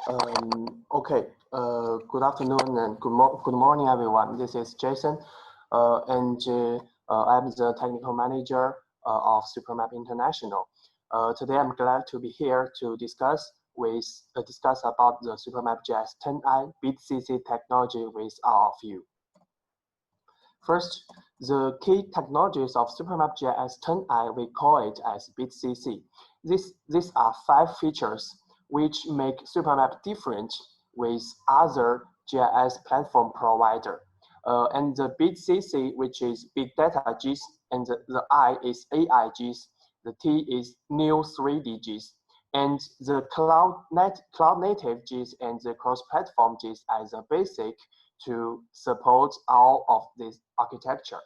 Okay. Good afternoon and good morning, everyone. This is Jason, and I'm the technical manager of SuperMap International. Today, I'm glad to be here to discuss about the SuperMap.GIS 10i BitCC technology with all of you. First, the key technologies of SuperMap.GIS 10i, we call it as BitCC. These are 5 features which make SuperMap different with other GIS platform provider. And the BitCC, which is Big Data GIS, and the I is AI GIS, the T is New 3D GIS, and the cloud native GIS and the cross-platform GIS as a basic to support all of this architecture.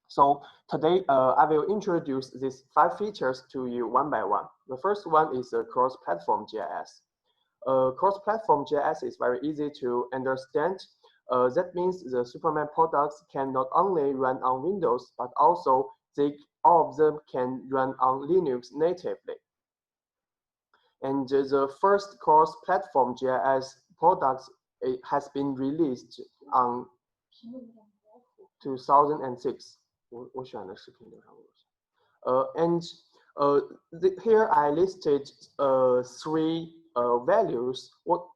So today, I will introduce these 5 features to you one by one. The first one is the cross-platform GIS. Cross-platform GIS is very easy to understand. That means the SuperMap products can not only run on Windows, but also all of them can run on Linux natively. And the first cross-platform GIS products has been released on 2006. Here I listed 3 values. What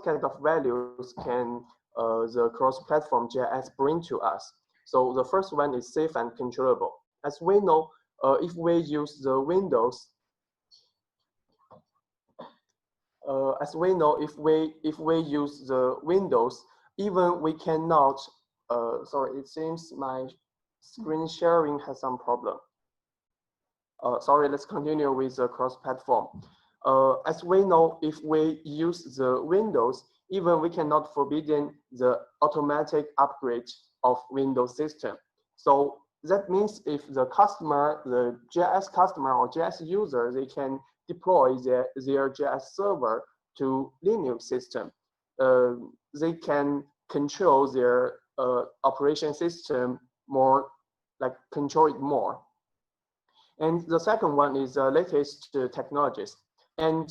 kind of values can the cross-platform GIS bring to us? So the first one is safe and controllable. As we know, if we use the Windows, even we cannot. Sorry, it seems my screen sharing has some problem. Sorry, let's continue with the cross-platform. As we know, if we use the Windows, even we cannot forbidden the automatic upgrade of Windows system. So that means if the customer, the GIS customer or GIS user, they can deploy their GIS server to Linux system. They can control their operation system more, control it more. And the second one is the latest technologies. And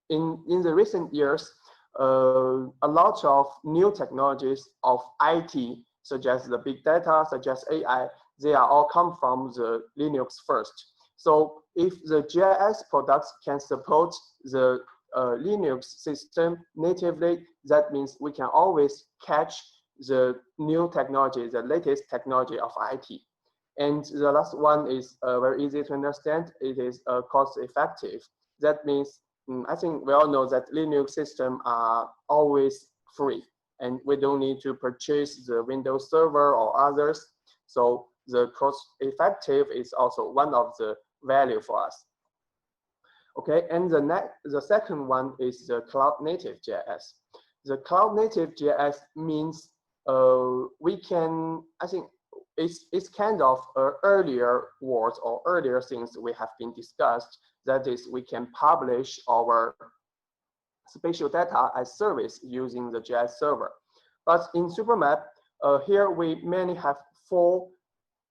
in the recent years, a lot of new technologies of IT, such as the big data, such as AI, they are all come from the Linux first. So if the GIS products can support the Linux system natively, that means we can always catch the new technology, the latest technology of IT. And the last one is very easy to understand. It is cost effective. That means, I think we all know that Linux systems are always free, and we don't need to purchase the Windows Server or others. So the cost effective is also one of the value for us. Okay, and the second one is the cloud native GIS. The cloud native GIS means we can, I think it's kind of earlier words or earlier things we have been discussed. That is, we can publish our spatial data as service using the GIS server. But in SuperMap, here we mainly have 4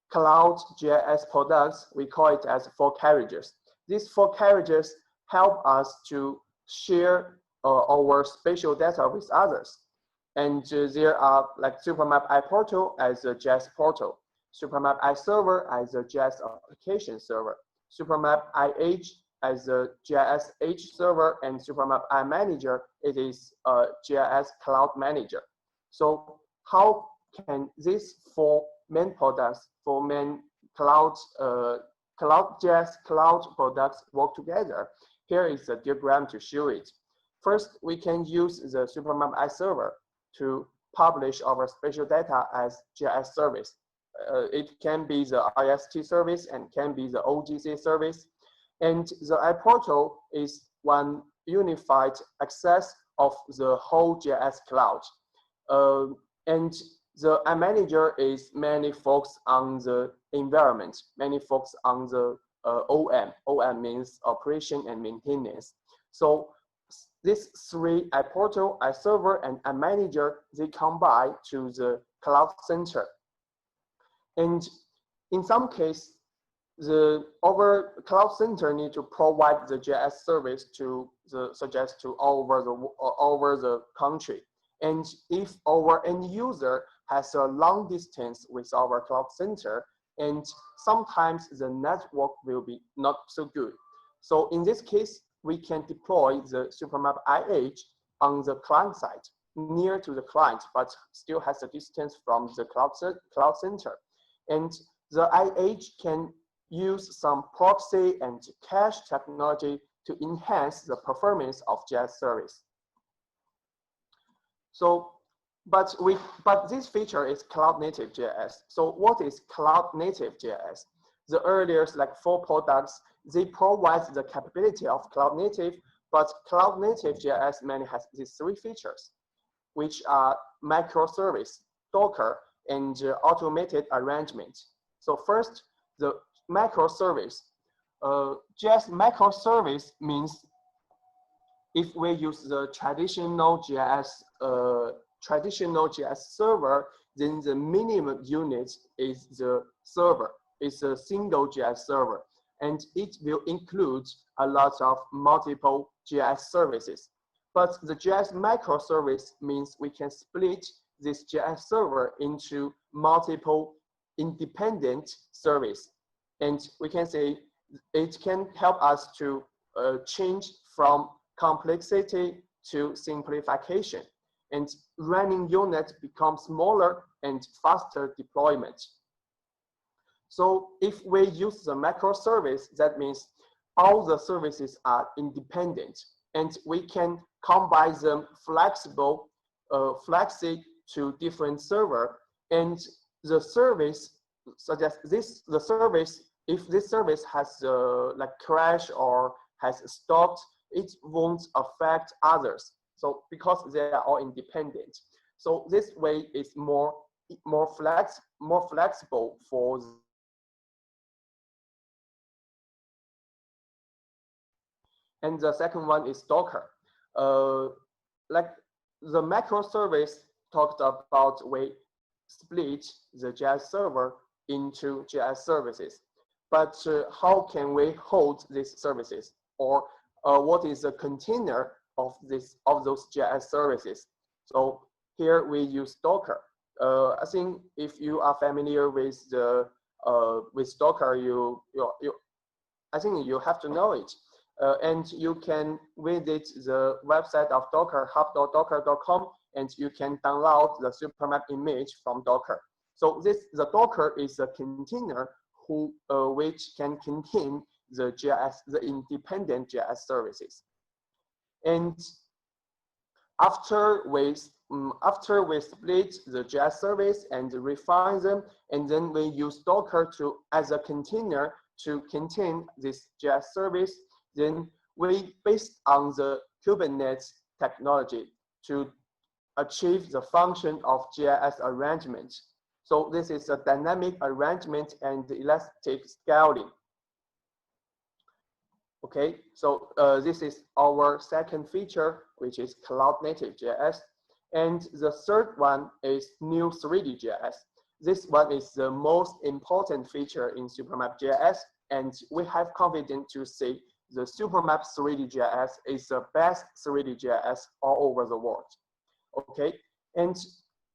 cloud GIS products. We call it as 4 carriages. These 4 carriages help us to share our spatial data with others. And there are SuperMap iPortal as a GIS portal, SuperMap iServer as a GIS application server, SuperMap iH as a GIS H server, and SuperMap iManager, it is a GIS cloud manager. So how can these 4 main products, 4 main cloud GIS cloud products work together? Here is a diagram to show it. First, we can use the SuperMap iServer to publish our spatial data as GIS service. It can be the IST service and can be the OGC service. And the iPortal is one unified access of the whole GIS cloud. And the iManager is mainly focused on the environment, mainly focused on the OM. OM means operation and maintenance. So these 3, iPortal, iServer, and iManager, they combine to the cloud center. And in some case, our cloud center need to provide the GIS service to suggest to all over the country. And if our end user has a long distance with our cloud center, and sometimes the network will be not so good. So in this case, we can deploy the SuperMap IH on the client side, near to the client, but still has a distance from the cloud center. And the IH can use some proxy and cache technology to enhance the performance of GIS service. So, but this feature is cloud native GIS. So what is cloud native GIS? The earlier like 4 products, they provide the capability of cloud native, but cloud native GIS mainly has these 3 features, which are microservice, Docker, and automated arrangement. So first, the microservice. GIS microservice means if we use the traditional GIS server, then the minimum unit is the server. It's a single GIS server, and it will include a lot of multiple GIS services. But the GIS microservice means we can split this GIS server into multiple independent service. And we can say it can help us to change from complexity to simplification. And running units become smaller and faster deployment. So if we use the microservice, that means all the services are independent, and we can combine them flexi to different server. And the service, such as the service, if this service has like crash or has stopped, it won't affect others. So because they are all independent. So this way is more flexible for. And the second one is Docker. Like the microservice talked about, we split the GIS server into GIS services. But how can we hold these services? Or what is the container of those GIS services? So here we use Docker. I think if you are familiar with Docker, I think you have to know it. And you can visit the website of Docker, hub.docker.com, and you can download the SuperMap image from Docker. So the Docker is a container which can contain the independent GIS services. And after we split the GIS service and refine them, and then we use Docker as a container to contain this GIS service, then we based on the Kubernetes technology to achieve the function of GIS arrangement. So this is a dynamic arrangement and elastic scaling. Okay, so this is our second feature, which is cloud native GIS. And the third one is new 3D GIS. This one is the most important feature in SuperMap GIS, and we have confidence to say the SuperMap 3D GIS is the best 3D GIS all over the world. Okay, and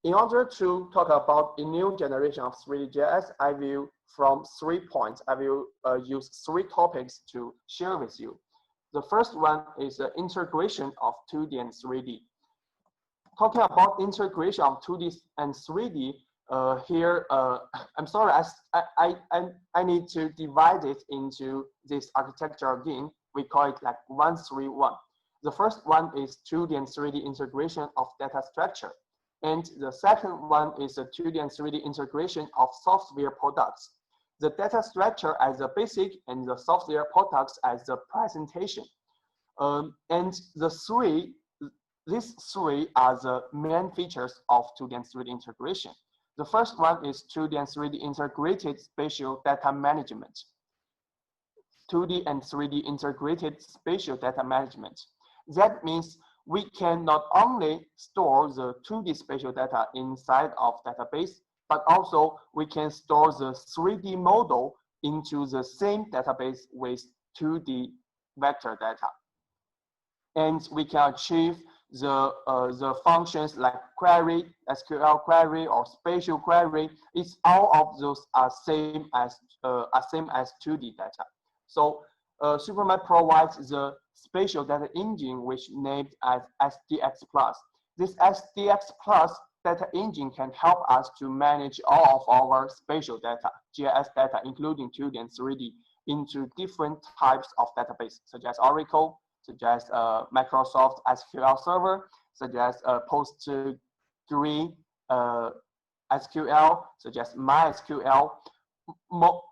in order to talk about a new generation of 3D GIS, I will, from 3 points, I will use 3 topics to share with you. The first one is the integration of 2D and 3D. Talking about integration of 2D and 3D, here, I'm sorry, I need to divide it into this architecture again. We call it like 1-3-1. The first one is 2D and 3D integration of data structure. And the second one is the 2D and 3D integration of software products. The data structure as the basic and the software products as the presentation. And these three are the main features of 2D and 3D integration. The first one is 2D and 3D integrated spatial data management. 2D and 3D integrated spatial data management. That means we can not only store the 2D spatial data inside of database, but also we can store the 3D model into the same database with 2D vector data. And we can achieve the functions like query, SQL query, or spatial query. It's all of those are same as 2D data. So SuperMap provides the spatial data engine, which named as SDX+. This SDX+ data engine can help us to manage all of our spatial data, GIS data, including 2D and 3D, into different types of database, such as Oracle, such as Microsoft SQL Server, such as PostgreSQL, such as MySQL.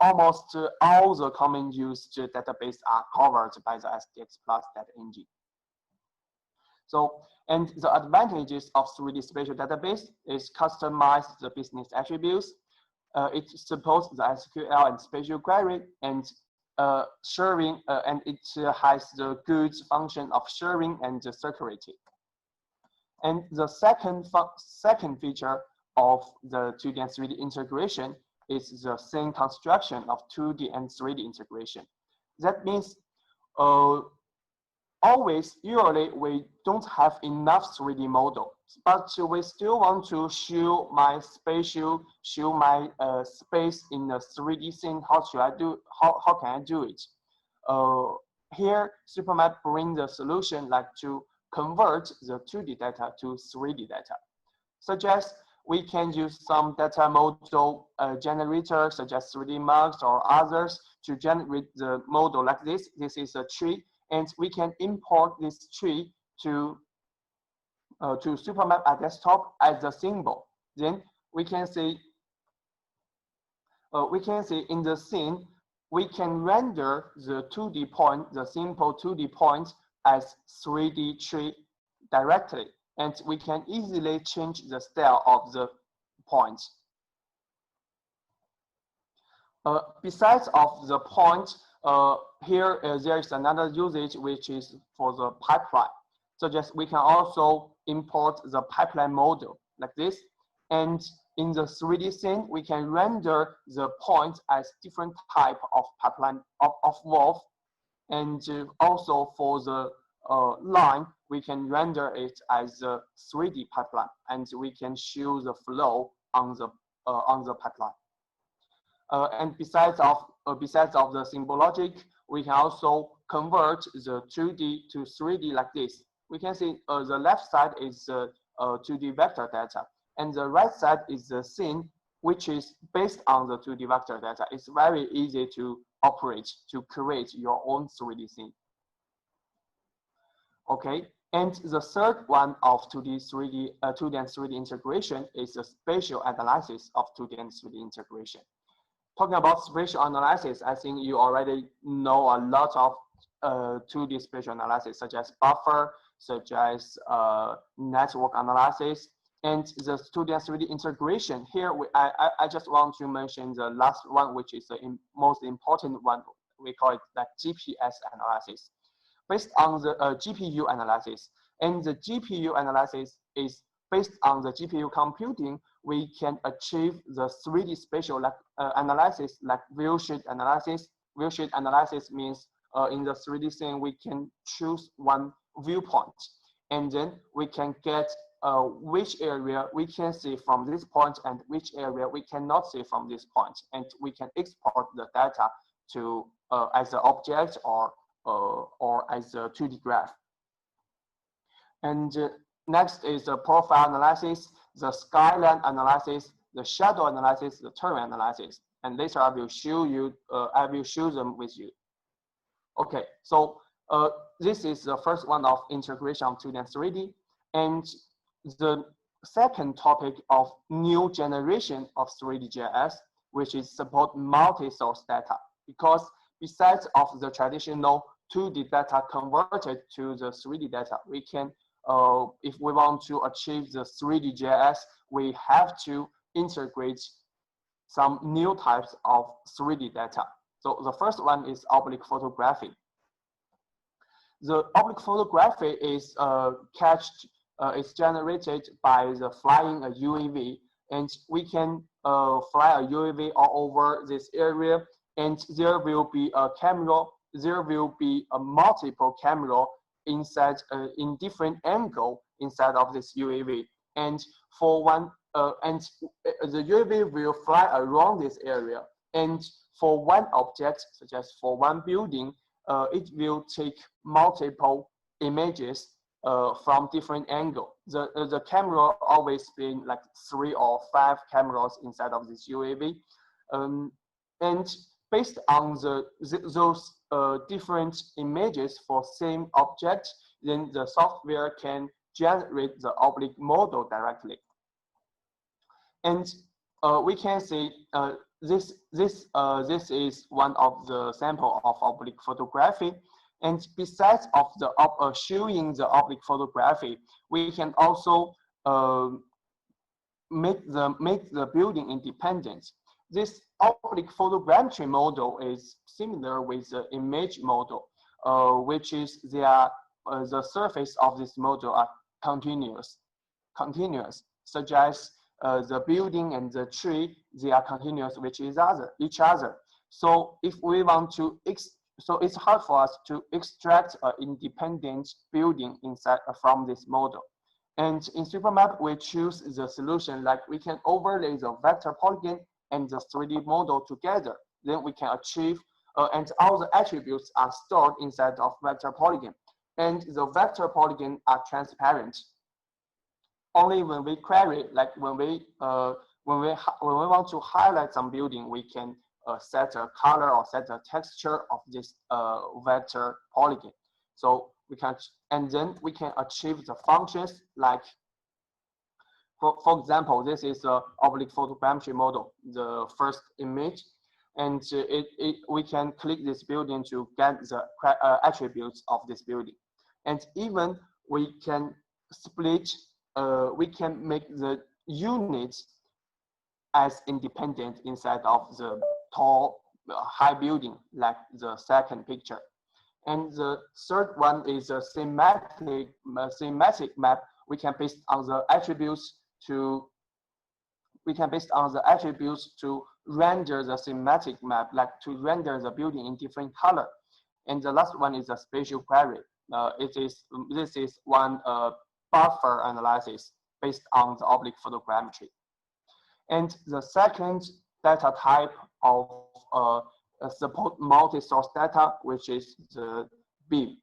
Almost all the common used database are covered by the SDX+ data engine. So, and the advantages of 3D spatial database is customize the business attributes. It supports the SQL and spatial query and sharing, and it has the good function of sharing and security. And the second feature of the 2D and 3D integration is the same construction of 2D and 3D integration. That means usually we don't have enough 3D model, but we still want to show my space in a 3D scene. How should I do? How can I do it? Here, SuperMap brings the solution like to convert the 2D data to 3D data. Such as we can use some data model generator, such as 3D Max or others, to generate the model like this. This is a tree. And we can import this tree to SuperMap at desktop as a symbol. Then we can see in the scene, we can render the 2D point, the simple 2D point, as 3D tree directly, and we can easily change the style of the point. Besides of the point, here there is another usage which is for the pipeline. So just we can also import the pipeline model like this, and in the 3D scene we can render the points as different type of pipeline of valve, and also for the line we can render it as a 3D pipeline, and we can show the flow on the pipeline. And besides of the symbol logic, we can also convert the 2D to 3D like this. We can see the left side is 2D vector data, and the right side is the scene, which is based on the 2D vector data. It's very easy to operate, to create your own 3D scene. Okay, and the third one of 2D and 3D integration is the spatial analysis of 2D and 3D integration. Talking about spatial analysis, I think you already know a lot of 2D spatial analysis, such as buffer, such as network analysis, and the 2D and 3D integration. Here, I just want to mention the last one, which is the most important one. We call it like GPS analysis, based on the GPU analysis. And the GPU analysis is based on the GPU computing. We can achieve the 3D spatial analysis, like view sheet analysis. View sheet analysis means in the 3D scene, we can choose one viewpoint, and then we can get which area we can see from this point and which area we cannot see from this point, and we can export the data to as an object or as a 2D graph. And next is the profile analysis, the skyline analysis, the shadow analysis, the terrain analysis. And later I will show you. I will show them with you. Okay, so this is the first one of integration of 2D and 3D, and the second topic of new generation of 3D GIS, which is support multi-source data. Because besides of the traditional 2D data converted to the 3D data, we can, if we want to achieve the 3D GIS, we have to integrate some new types of 3D data. So the first one is oblique photography. The oblique photography is it's generated by the flying a UAV, and we can fly a UAV all over this area, and there will be a camera, there will be a multiple camera inside in different angle inside of this UAV. And for one, the UAV will fly around this area. And for one object, such as for one building, it will take multiple images from different angle. The camera always been like 3 or 5 cameras inside of this UAV. And based on those different images for same object, then the software can generate the oblique model directly. And we can see this is one of the sample of oblique photography. And besides of the showing the oblique photography, we can also make the building independent. This oblique photogrammetry model is similar with the image model, which is the surface of this model are continuous, such as the building and the tree, they are continuous with each other. So if we want to, so it's hard for us to extract an independent building inside from this model. And in SuperMap, we choose the solution like we can overlay the vector polygon and the 3D model together. Then we can achieve, and all the attributes are stored inside of vector polygon. And the vector polygon are transparent. Only when we query, like when we want to highlight some building, we can set a color or set a texture of this vector polygon. So we can, and then we can achieve the functions like, for example, this is the oblique photogrammetry model, the first image, and we can click this building to get the attributes of this building. And even we can split, we can make the units as independent inside of the tall, high building, like the second picture. And the third one is a thematic map. We can based on the attributes to render the thematic map, like to render the building in different color. And the last one is a spatial query. This is one buffer analysis based on the oblique photogrammetry. And the second data type of support multi-source data, which is the BIM.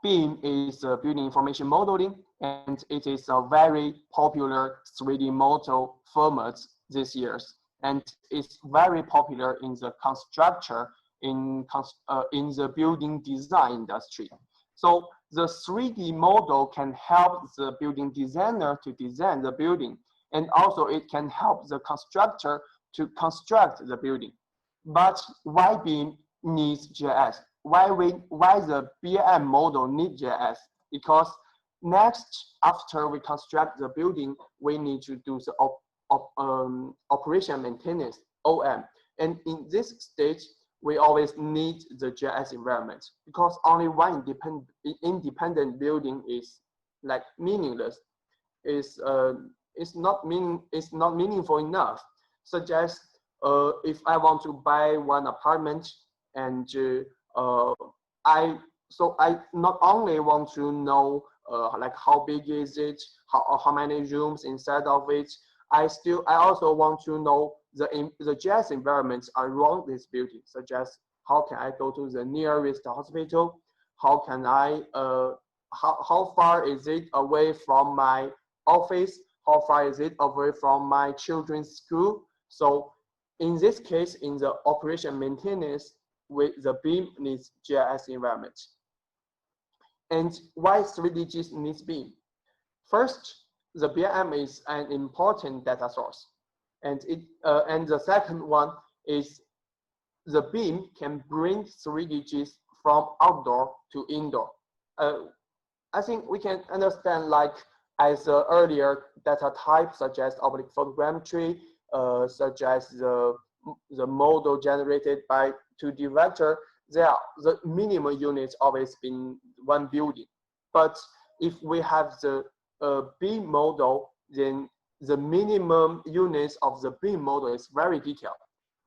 BIM is building information modeling, and it is a very popular 3D model format this year. And it's very popular in the constructor, in the building design industry. So the 3D model can help the building designer to design the building, and also it can help the constructor to construct the building. But why BIM needs GIS? Why the BIM model need GIS? Because next, after we construct the building, we need to do the operation maintenance, OM. And in this stage, we always need the GIS environment, because only one independent building is like meaningless. It's not meaningful enough. Such as if I want to buy one apartment, and I not only want to know like how big is it, how many rooms inside of it. I also want to know the GIS environments around this building, such as how can I go to the nearest hospital? How can I how far is it away from my office? How far is it away from my children's school? So in this case, in the operation maintenance, with the BIM needs GIS environment. And why 3D needs BIM? First, the BIM is an important data source, and the second one is the BIM can bring 3D from outdoor to indoor. I think we can understand, like as earlier data types such as oblique photogrammetry, such as the model generated by 2D vector, the minimum units always been one building. But if we have the BIM model, then the minimum units of the BIM model is very detailed.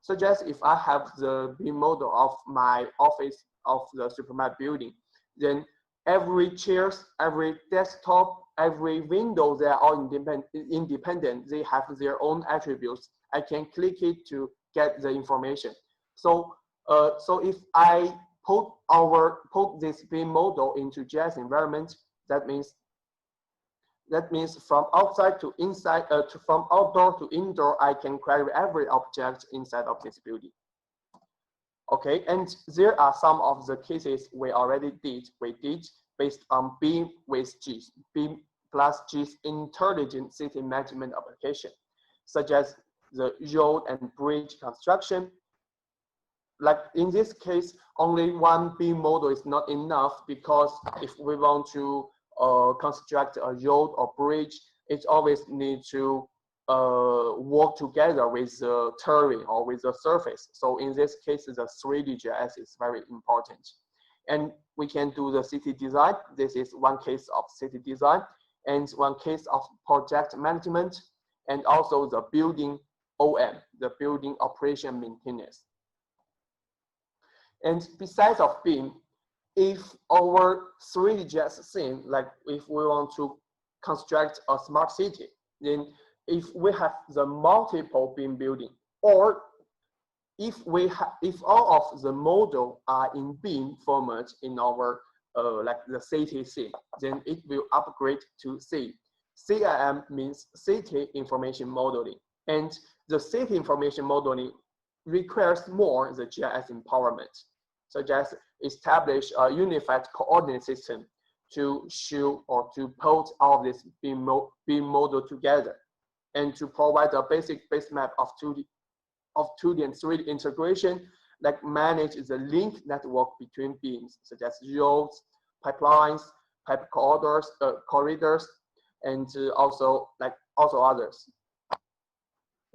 such as if I have the BIM model of my office of the SuperMap building, then every chairs, every desktop, every window, they are all independent. They have their own attributes. I can click it to get the information. So if I put this BIM model into GIS environment, that means from outside to inside, from outdoor to indoor, I can query every object inside of this building. Okay, and there are some of the cases we already did. We did based on BIM with GIS, BIM+GIS intelligent city management application, such as the road and bridge construction. Like in this case, only one BIM model is not enough, because if we want to construct a road or bridge, it always needs to work together with the terrain or with the surface. So in this case, the 3D GIS is very important. And we can do the city design. This is one case of city design, and one case of project management, and also the building OM, the building operation maintenance. And besides of BIM, if our 3D GIS scene, like if we want to construct a smart city, then if we have the multiple BIM building, or if all of the model are in BIM format in our like the city scene, then it will upgrade to C. CIM means city information modeling, and the city information modeling requires more the GIS empowerment, such as establish a unified coordinate system to show or to put all of this BIM model together, and to provide a basic base map of 2D and 3D integration, like manage the link network between BIMs, such as roads, pipelines, pipe corridors, and also others.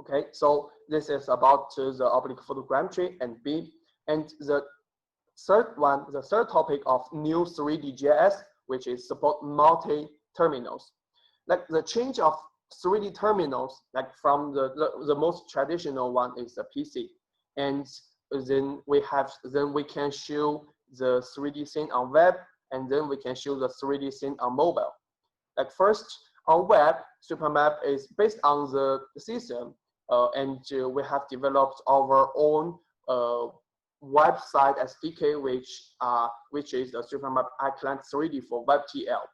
Okay, so this is about the oblique photogrammetry and BIM. And the third topic of new 3D GIS, which is support multi-terminals. Like the change of 3D terminals, like from the most traditional one is the PC, and then we can show the 3D scene on web, and then we can show the 3D scene on mobile. Like first on web, SuperMap is based on the system, and we have developed our own website SDK, which is the SuperMap iClient 3D for WebGL.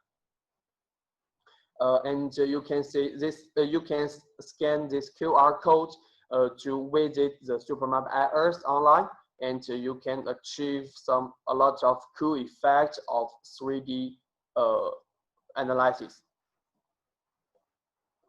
And you can see this. You can scan this QR code to visit the SuperMap Earth online, and you can achieve a lot of cool effects of 3D analysis.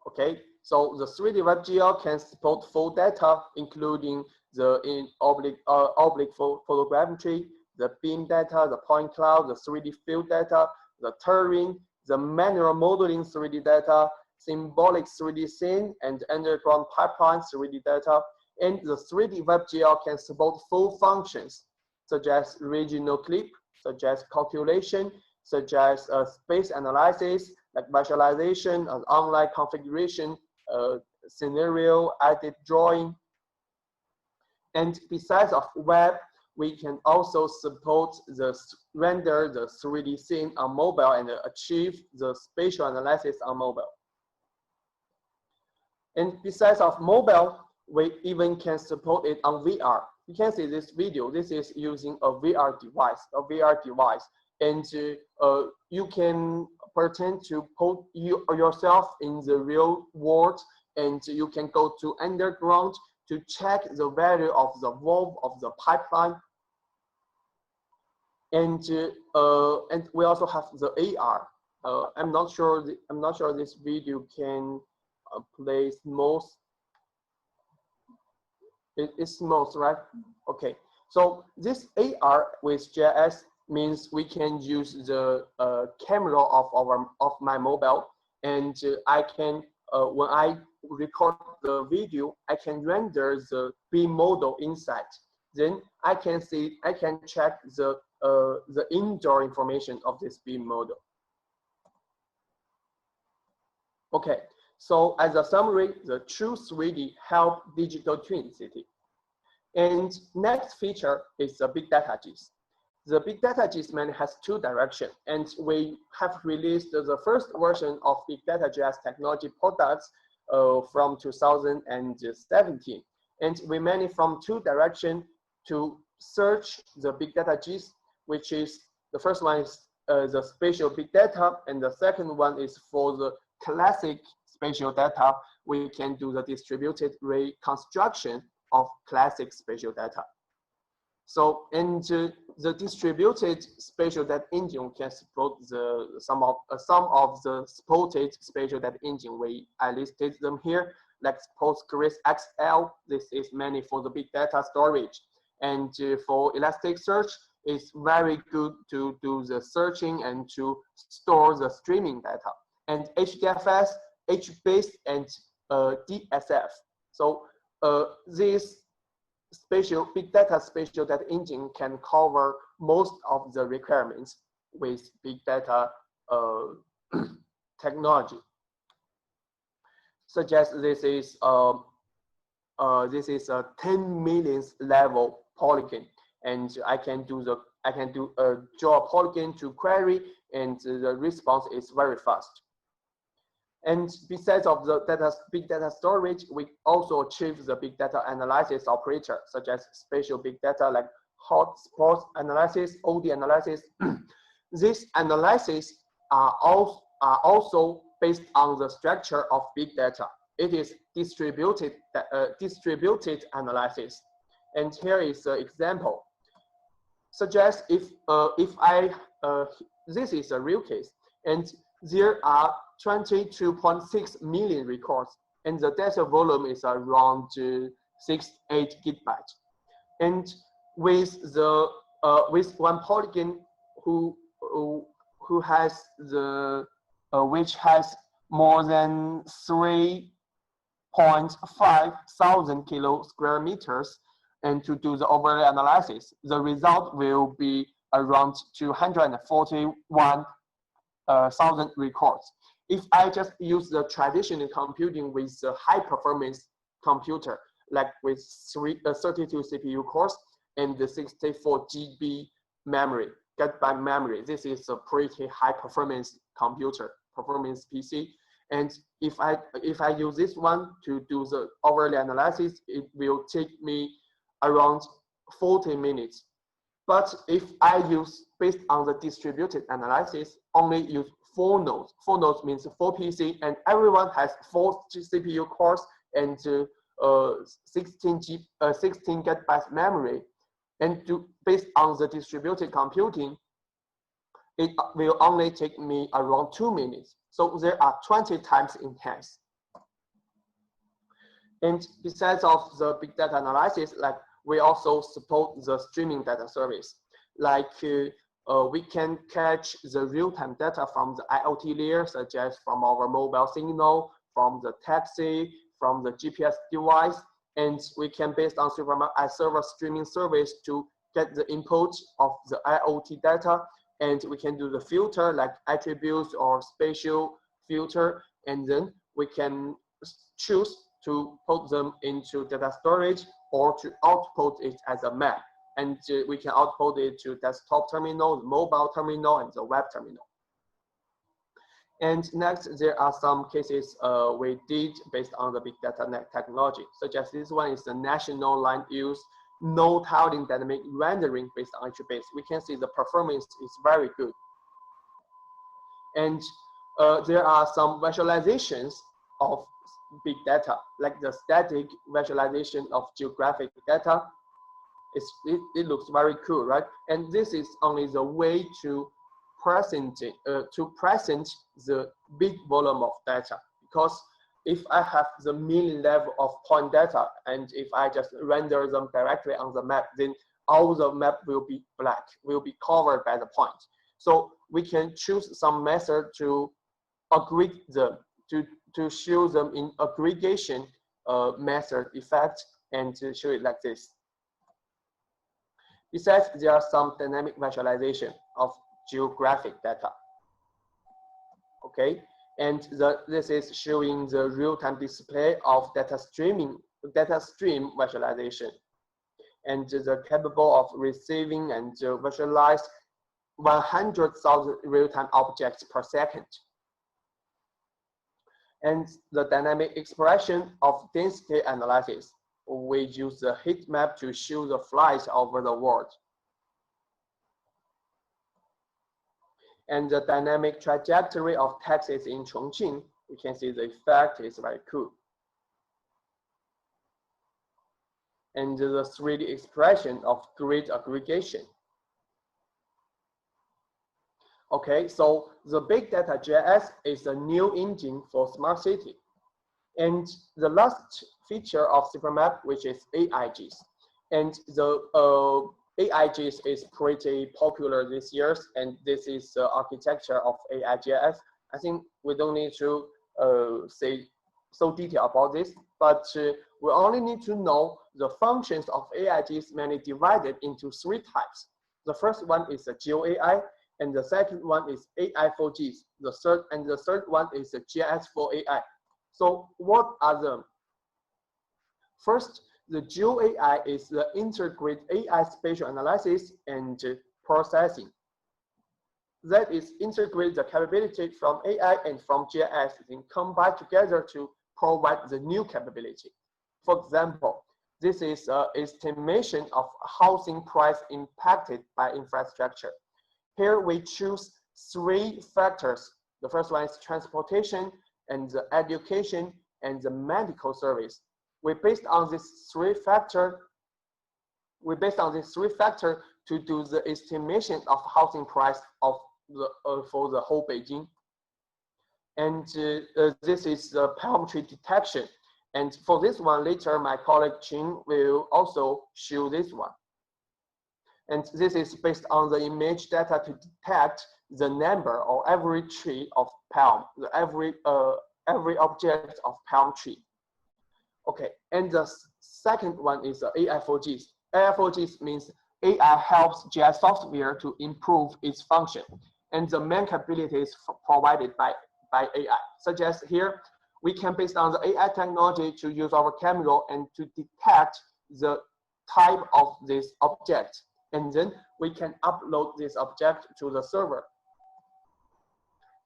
Okay, so the 3D WebGL can support full data, including the oblique photogrammetry, the BIM data, the point cloud, the 3D field data, the terrain, the manual modeling 3D data, symbolic 3D scene, and underground pipeline 3D data. And the 3D WebGL can support full functions, such as regional clip, such as calculation, such as space analysis, like visualization, online configuration, scenario, edit drawing. And besides of web, we can also support render the 3D scene on mobile and achieve the spatial analysis on mobile. And besides of mobile, we even can support it on VR. You can see this video. This is using a VR device, and you can pretend to put yourself in the real world, and you can go to underground to check the value of the valve of the pipeline. And we also have the AR. I'm not sure this video can play smooth. It's smooth, right? Okay. So this AR with GIS means we can use the camera of my mobile, and I can when I record the video, I can render the BIM model inside. Then I can check the indoor information of this BIM model. Okay, so as a summary, the true 3D help digital twin city. And next feature is the big data GIS. The big data GIS mainly has two directions, and we have released the first version of big data GIS technology products from 2017. And we mainly from two directions to search the big data GIS, which is the first one is the spatial big data, and the second one is for the classic spatial data. We can do the distributed reconstruction of classic spatial data. So, and the distributed spatial data engine can support some of the supported spatial data engine. I listed them here, like PostgreSQL. This is mainly for the big data storage, and for Elasticsearch, it's very good to do the searching and to store the streaming data. And HDFS, HBase, and DSF. So this big data spatial data engine can cover most of the requirements with big data technology. Such as this is a 10 millionth level polygon, and I can do draw a polygon to query, and the response is very fast. And besides of the big data storage, we also achieve the big data analysis operator, such as spatial big data like hotspot analysis, OD analysis. These analyses are also based on the structure of big data. It is distributed analysis. And here is an example. Such as if this is a real case, and there are 22.6 million records, and the data volume is around 68 gigabytes. And with with one polygon which has more than 3.5 thousand square meters, and to do the overlay analysis, the result will be around 241,000 records. If I just use the traditional computing with the high performance computer, like with 32 CPU cores and the 64 GB memory, gigabyte memory, this is a pretty high performance computer, performance PC. And if I use this one to do the overlay analysis, it will take me around 40 minutes. But if I use, based on the distributed analysis, only use 4 nodes. 4 nodes means 4 PC, and everyone has 4 CPU cores and 16 gigabytes memory. And based on the distributed computing, it will only take me around 2 minutes. So there are 20 times enhanced. And besides of the big data analysis, like we also support the streaming data service. Like we can catch the real-time data from the IoT layer, such as from our mobile signal, from the taxi, from the GPS device, and we can, based on SuperMap iServer streaming service, to get the input of the IoT data, and we can do the filter like attributes or spatial filter, and then we can choose to put them into data storage or to output it as a map. And we can output it to desktop terminal, the mobile terminal, and the web terminal. And next, there are some cases we did based on the big data technology, such as this one is the national land use no tiling dynamic rendering based on HBase. We can see the performance is very good. And there are some visualizations of big data, like the static visualization of geographic data. It looks very cool, right? And this is only the way to present the big volume of data, because if I have the million level of point data, and if I just render them directly on the map, then all the map will be black, will be covered by the point. So we can choose some method to aggregate them, to show them in aggregation method effect, and to show it like this. Besides, there are some dynamic visualization of geographic data. Okay, and this is showing the real-time display of data stream visualization. and they're capable of receiving and visualize 100,000 real-time objects per second. And the dynamic expression of density analysis, we use the heat map to show the flights over the world. And the dynamic trajectory of taxis in Chongqing, you can see the effect is very cool. And the 3D expression of grid aggregation. Okay, so the Big Data GIS is a new engine for smart city. And the last feature of SuperMap, which is AIGIS. And the AIGIS is pretty popular this year, and this is the architecture of AIGIS. I think we don't need to say so detail about this, but we only need to know the functions of AIGIS mainly divided into 3 types. The first one is the GeoAI, and the second one is AI for GIS. The third one is the GIS for AI. So what are them? First, the GeoAI is the integrate AI spatial analysis and processing. That is integrate the capability from AI and from GIS and combine together to provide the new capability. For example, this is an estimation of housing price impacted by infrastructure. Here we choose 3 factors. The first one is transportation and the education and the medical service. We based on these 3 factors to do the estimation of housing price of for the whole Beijing. And this is the palm tree detection. And for this one, later my colleague Qin will also show this one. And this is based on the image data to detect the number or every tree of palm, every object of palm tree. Okay, and the second one is AI for GIS. AI for GIS means AI helps GIS software to improve its function, and the main capabilities provided by AI, such as here, we can based on the AI technology to use our camera and to detect the type of this object, and then we can upload this object to the server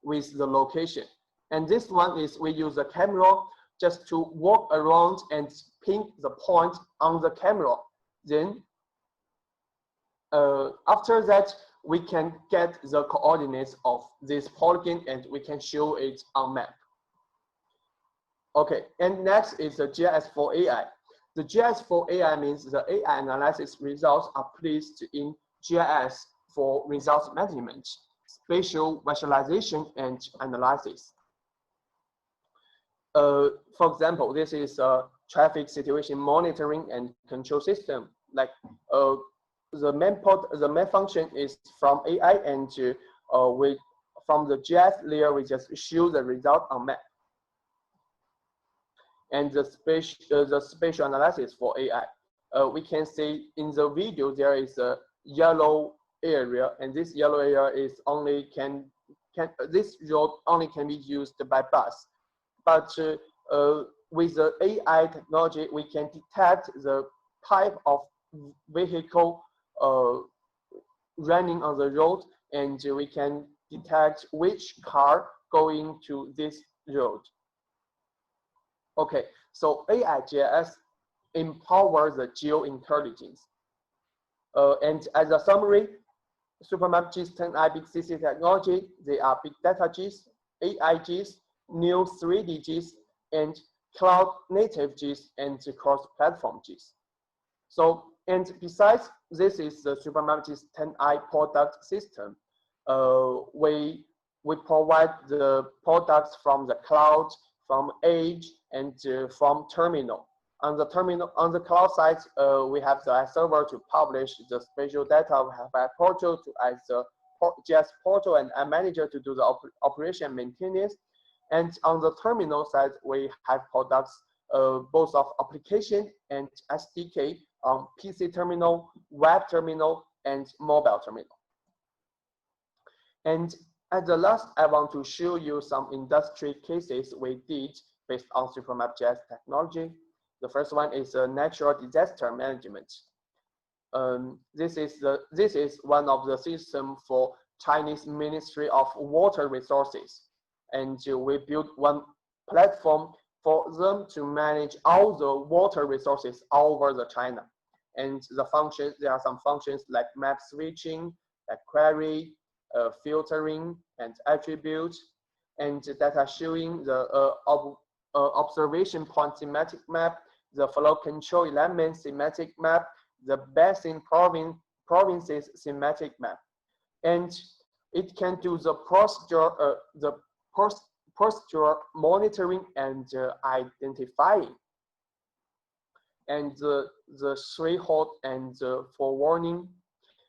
with the location. And this one is we use the camera just to walk around and pin the point on the camera. Then after that, we can get the coordinates of this polygon and we can show it on map. Okay, and next is the GIS for AI. The GIS for AI means the AI analysis results are placed in GIS for results management, spatial visualization, and analysis. For example, this is a traffic situation monitoring and control system. Like the main function is from AI, and from the GIS layer we just show the result on map. And the spatial analysis for AI, we can see in the video there is a yellow area, and this yellow area is only this road only can be used by bus. But with the AI technology, we can detect the type of vehicle running on the road, and we can detect which car going to this road. Okay, so AI GIS empowers the geointelligence. And as a summary, SuperMap GIS 10i BitCC technology, they are big data GIS, AI GIS, new 3D GIS, and cloud native GIS, and cross-platform GIS. So, and besides, this is the SuperMap GIS 10i product system. We provide the products from the cloud, from edge, and from terminal. On the cloud side, we have the iServer to publish the spatial data. We have a portal as the GIS portal and a manager to do the operation and maintenance. And on the terminal side, we have products both of application and SDK on PC terminal, web terminal, and mobile terminal. And at the last, I want to show you some industry cases we did based on SuperMap GIS technology. The first one is natural disaster management. this is one of the system for Chinese Ministry of Water Resources, and we built one platform for them to manage all the water resources all over the China. And the functions, there are some functions like map switching, like query, filtering, and attribute, and data showing, the observation point thematic map, the flow control element thematic map, the basin provinces thematic map. And it can do the posture monitoring and identifying, and the threshold and the forewarning,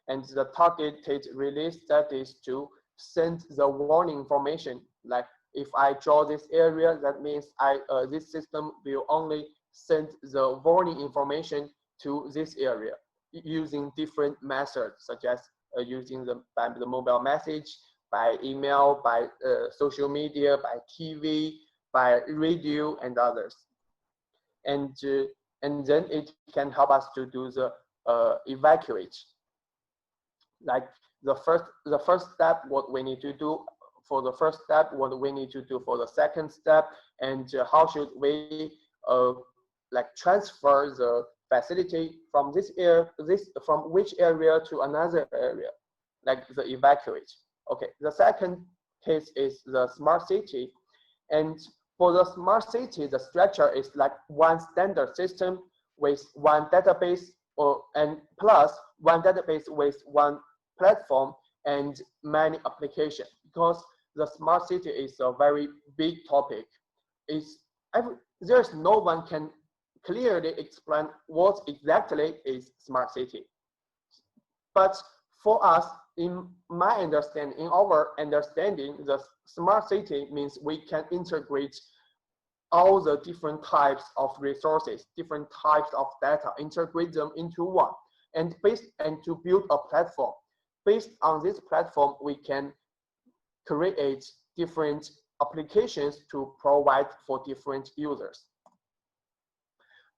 and the targeted release, that is to send the warning information. Like if I draw this area, that means this system will only send the warning information to this area using different methods, such as using by the mobile message, by email, by social media, by TV, by radio, and others. And then it can help us to do the evacuate. Like the first step, what we need to do for the first step, what we need to do for the second step, and how should we like transfer the facility from this area, from which area to another area, like the evacuate. Okay, the second case is the smart city, and for the smart city, the structure is like one standard system with one database, and plus one database with one platform and many applications. Because the smart city is a very big topic. There's no one can clearly explain what exactly is smart city. But for us, in our understanding, the smart city means we can integrate all the different types of resources, different types of data, integrate them into one, and to build a platform. Based on this platform, we can create different applications to provide for different users.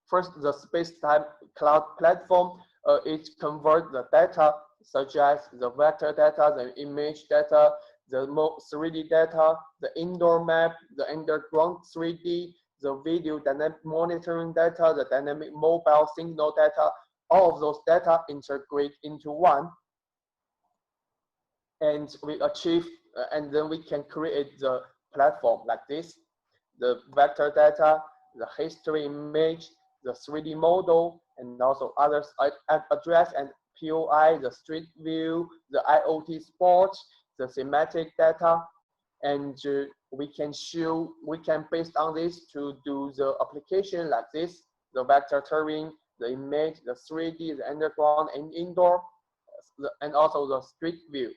First, the space-time cloud platform, it converts the data such as the vector data, the image data, the 3D data, the indoor map, the underground 3D, the video dynamic monitoring data, the dynamic mobile signal data. All of those data integrate into one, and we achieve, and then we can create the platform like this: the vector data, the history image, the 3D model, and also others, address and POI, the street view, the IoT sports, the thematic data, and we can based on this to do the application like this: the vector terrain, the image, the 3D, the underground and indoor, and also the street view.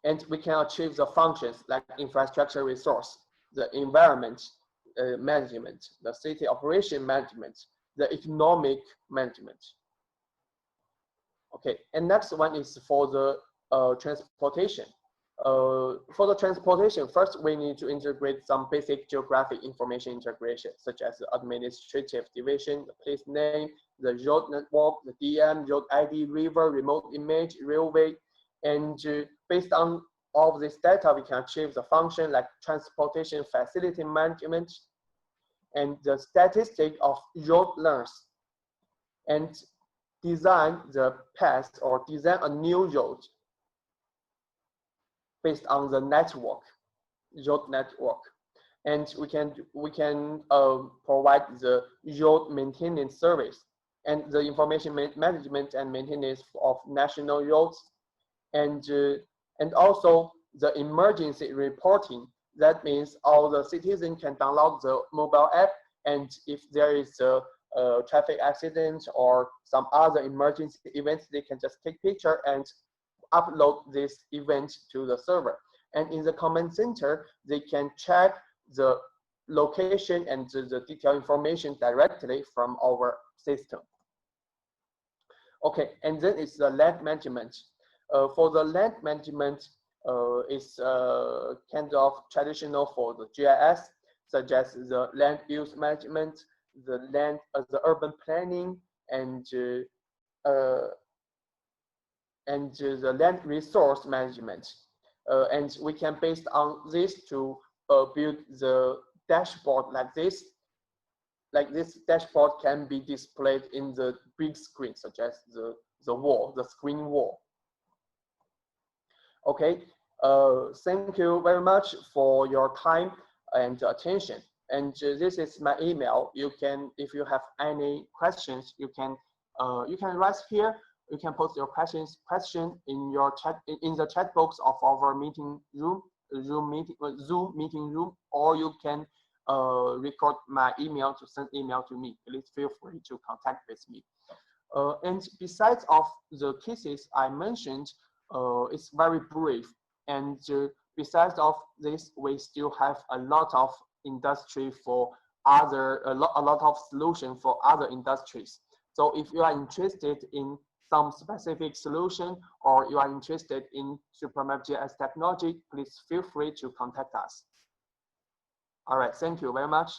And we can achieve the functions like infrastructure resource, the environment management, the city operation management, the economic management. Okay, and next one is for the transportation. For the transportation, first we need to integrate some basic geographic information integration, such as the administrative division, the place name, the road network, the DM, road ID, river, remote image, railway, and based on all of this data, we can achieve the function like transportation facility management and the statistic of road length, and design the path or design a new road based on the network, road network. And we can provide the road maintenance service and the information management and maintenance of national roads, and also the emergency reporting. That means all the citizens can download the mobile app, and if there is a traffic accident or some other emergency events, they can just take picture and upload this event to the server. And in the command center, they can check the location and the detailed information directly from our system. Okay, and then it's the land management. For the land management, is kind of traditional for the GIS, such as the land use management, the land, the urban planning, and the land resource management. And we can, based on this, to build the dashboard like this. Like this dashboard can be displayed in the big screen, such as the wall, the screen wall. Okay, thank you very much for your time and attention. And this is my email. You can, if you have any questions, you can write here. You can post your question in your chat, in the chat box of our meeting room, Zoom meeting room, or you can record my email to send email to me. Please feel free to contact with me. And besides of the cases I mentioned, it's very brief. And besides of this, we still have a lot of industry for other, a lot of solution for other industries. So if you are interested in some specific solution, or you are interested in SuperMap.GIS technology, please feel free to contact us. All right, thank you very much.